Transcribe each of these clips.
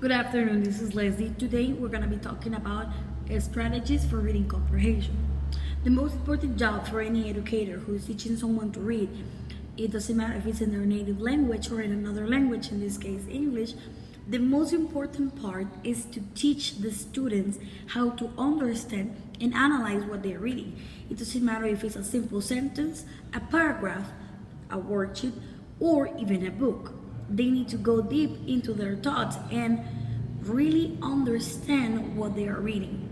Good afternoon, this is Leslie. Today we're going to be talking about strategies for reading comprehension. The most important job for any educator who is teaching someone to read, it doesn't matter if it's in their native language or in another language, in this case English, the most important part is to teach the students how to understand and analyze what they're reading. It doesn't matter if it's a simple sentence, a paragraph, a worksheet, or even a book. They need to go deep into their thoughts and really understand what they are reading.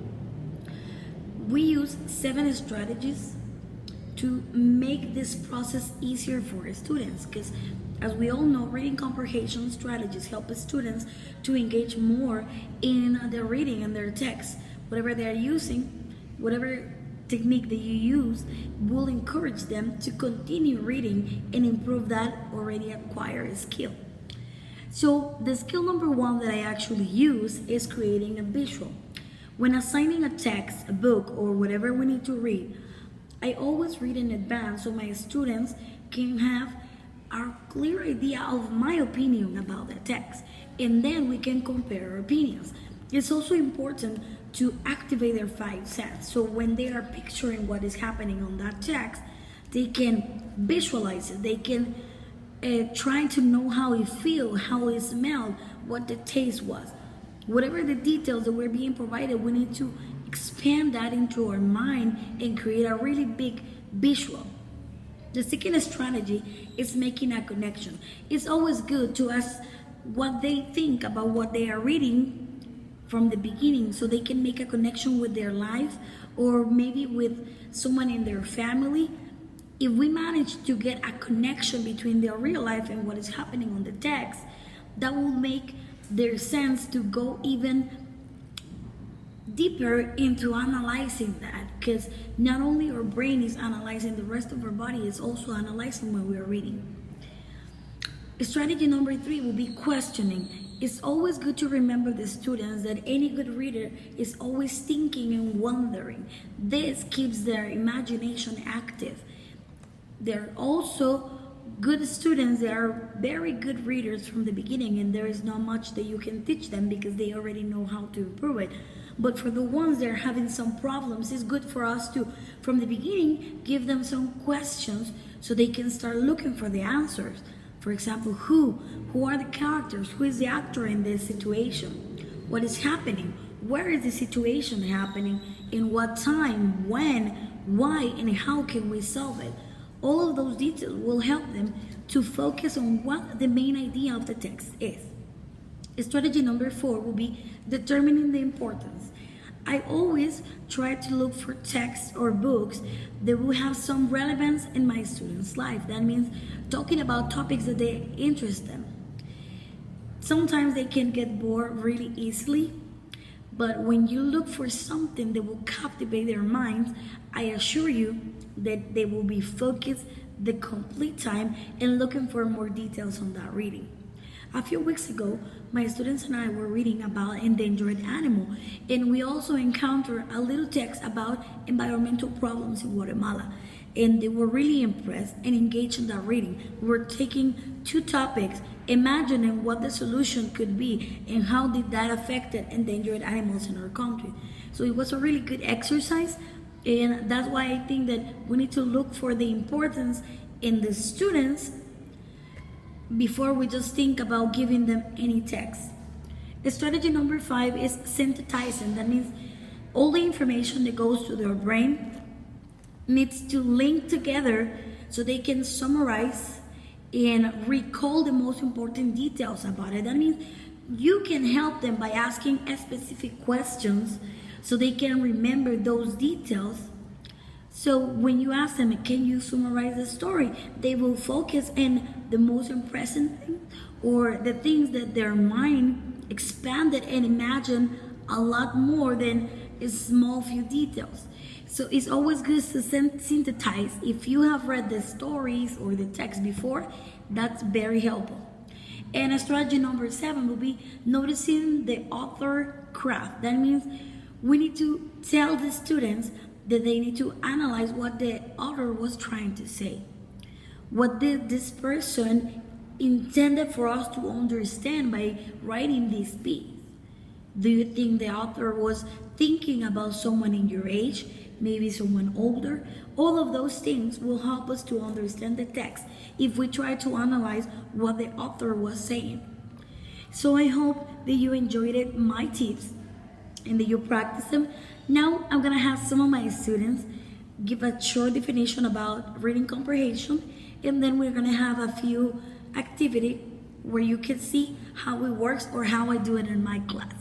We use 7 strategies to make this process easier for students because, as we all know, reading comprehension strategies help students to engage more in their reading and their text. Whatever they're using, whatever technique that you use will encourage them to continue reading and improve that already acquired skill. So the skill number 1 that I actually use is creating a visual. When assigning a text, a book, or whatever we need to read, I always read in advance so my students can have a clear idea of my opinion about the text, and then we can compare our opinions. It's also important to activate their 5 senses. So when they are picturing what is happening on that text, they can visualize it. They can try to know how it feels, how it smelled, what the taste was. Whatever the details that we're being provided, we need to expand that into our mind and create a really big visual. The second strategy is making a connection. It's always good to ask what they think about what they are reading from the beginning so they can make a connection with their life or maybe with someone in their family. If we manage to get a connection between their real life and what is happening on the text, that will make their sense to go even deeper into analyzing that, because not only our brain is analyzing, the rest of our body is also analyzing when we are reading. Strategy number 3 will be questioning. It's always good to remember the students that any good reader is always thinking and wondering. This keeps their imagination active. They're also good students. They are very good readers from the beginning, and there is not much that you can teach them because they already know how to improve it. But for the ones that are having some problems, it's good for us to, from the beginning, give them some questions so they can start looking for the answers. For example, who are the characters? Who is the actor in this situation? What is happening? Where is the situation happening? In what time? When? Why? And how can we solve it? All of those details will help them to focus on what the main idea of the text is. Strategy number 4 will be determining the importance. I always try to look for texts or books that will have some relevance in my students' life. That means talking about topics that they interest them. Sometimes they can get bored really easily, but when you look for something that will captivate their minds, I assure you that they will be focused the complete time and looking for more details on that reading. A few weeks ago, my students and I were reading about endangered animal, and we also encountered a little text about environmental problems in Guatemala, and they were really impressed and engaged in that reading. We were taking 2 topics, imagining what the solution could be and how did that affect endangered animals in our country. So it was a really good exercise, and that's why I think that we need to look for the importance in the students before we just think about giving them any text. Strategy number 5 is synthesizing. That means all the information that goes to their brain needs to link together so they can summarize and recall the most important details about it. That means you can help them by asking specific questions so they can remember those details. So when you ask them, can you summarize the story? They will focus on the most impressive thing or the things that their mind expanded and imagined a lot more than a small few details. So it's always good to synthesize. If you have read the stories or the text before, that's very helpful. And strategy number 7 will be noticing the author craft. That means we need to tell the students that they need to analyze what the author was trying to say. What did this person intended for us to understand by writing this piece? Do you think the author was thinking about someone in your age, maybe someone older? All of those things will help us to understand the text if we try to analyze what the author was saying. So I hope that you enjoyed it, my tips, and that you practice them. Now I'm gonna have some of my students give a short definition about reading comprehension, and then we're gonna have a few activity where you can see how it works or how I do it in my class.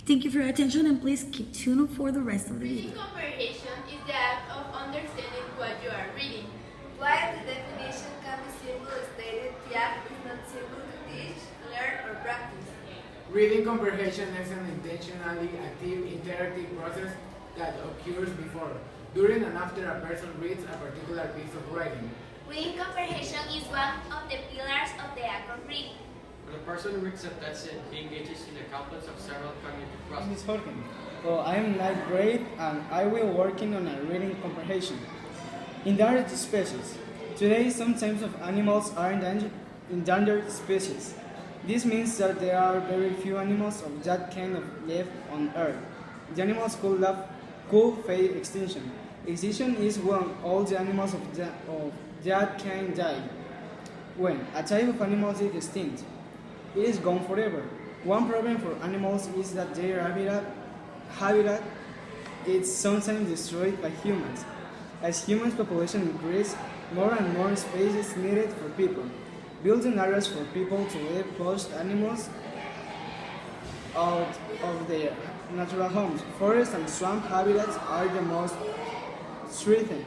Thank you for your attention, and please keep tuned for the rest of the Reading video. comprehension is the act of understanding what you are reading. While the definition can be simply stated, the act is not simple to teach, learn, or practice. Reading comprehension is an intentionally active, interactive process that occurs before, during, and after a person reads a particular piece of writing. Reading comprehension is one of the pillars of the act of reading. When a person reads a text, he engages in a complex of several cognitive Miss processes. Jorge. Well, I am ninth grade and I will working on a reading comprehension. Endangered species. Today, some types of animals are endangered species. This means that there are very few animals of that kind of left on Earth. The animals could face extinction. Extinction is when all the animals of that kind die. When a type of animal is extinct, it is gone forever. One problem for animals is that their habitat is sometimes destroyed by humans. As humans' population increase, more and more space is needed for people. Building areas for people to live pushed animals out of their natural homes. Forest and swamp habitats are the most threatened.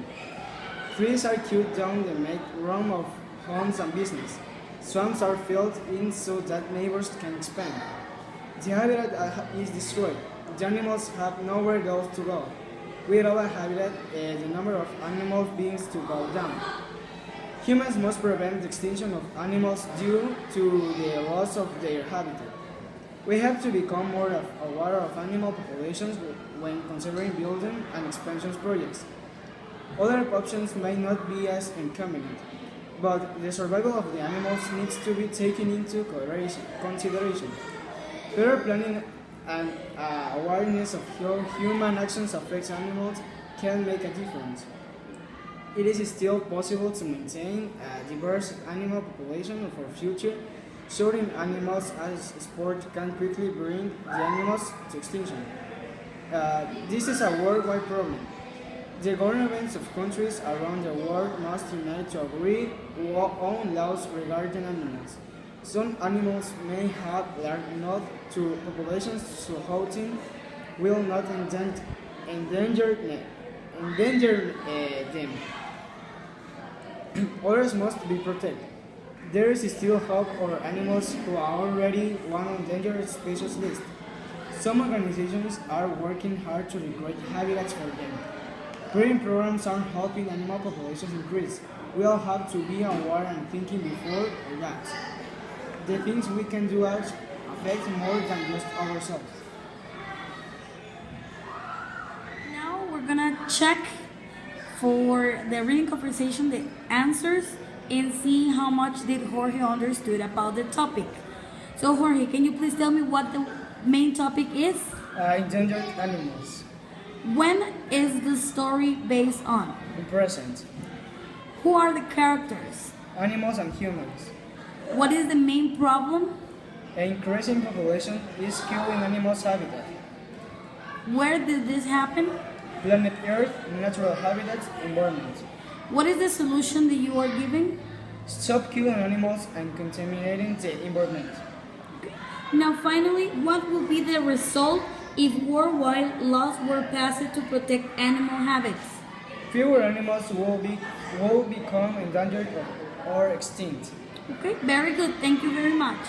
Trees are cut down to make room of homes and business. Swamps are filled in so that neighbors can expand. The habitat is destroyed. The animals have nowhere else to go. Without a habitat, the number of animal beings to go down. Humans must prevent the extinction of animals due to the loss of their habitat. We have to become more aware of animal populations when considering building and expansion projects. Other options may not be as inconvenient, but the survival of the animals needs to be taken into consideration. Better planning and awareness of how human actions affect animals can make a difference. It is still possible to maintain a diverse animal population for future. Shooting animals as sport can quickly bring the animals to extinction. This is a worldwide problem. The governments of countries around the world must unite to agree on laws regarding animals. Some animals may have large enough to populations so hunting will not endanger them. Others must be protected. There is still hope for animals who are already on endangered species list. Some organizations are working hard to recreate habitats for them. Breeding programs are helping animal populations increase. We all have to be aware and thinking before we act. The things we can do affect more than just ourselves. Now we're gonna check for the reading conversation the answers and see how much did Jorge understood about the topic. So Jorge, can you please tell me what the main topic is? Endangered animals. When is the story based on? In present. Who are the characters? Animals and humans. What is the main problem? An increasing population is killing animals' habitat. Where did this happen? Planet Earth, natural habitats, environment. What is the solution that you are giving? Stop killing animals and contaminating the environment. Now finally, what will be the result if worldwide laws were passed to protect animal habits? Fewer animals will become endangered or extinct. Okay, very good. Thank you very much.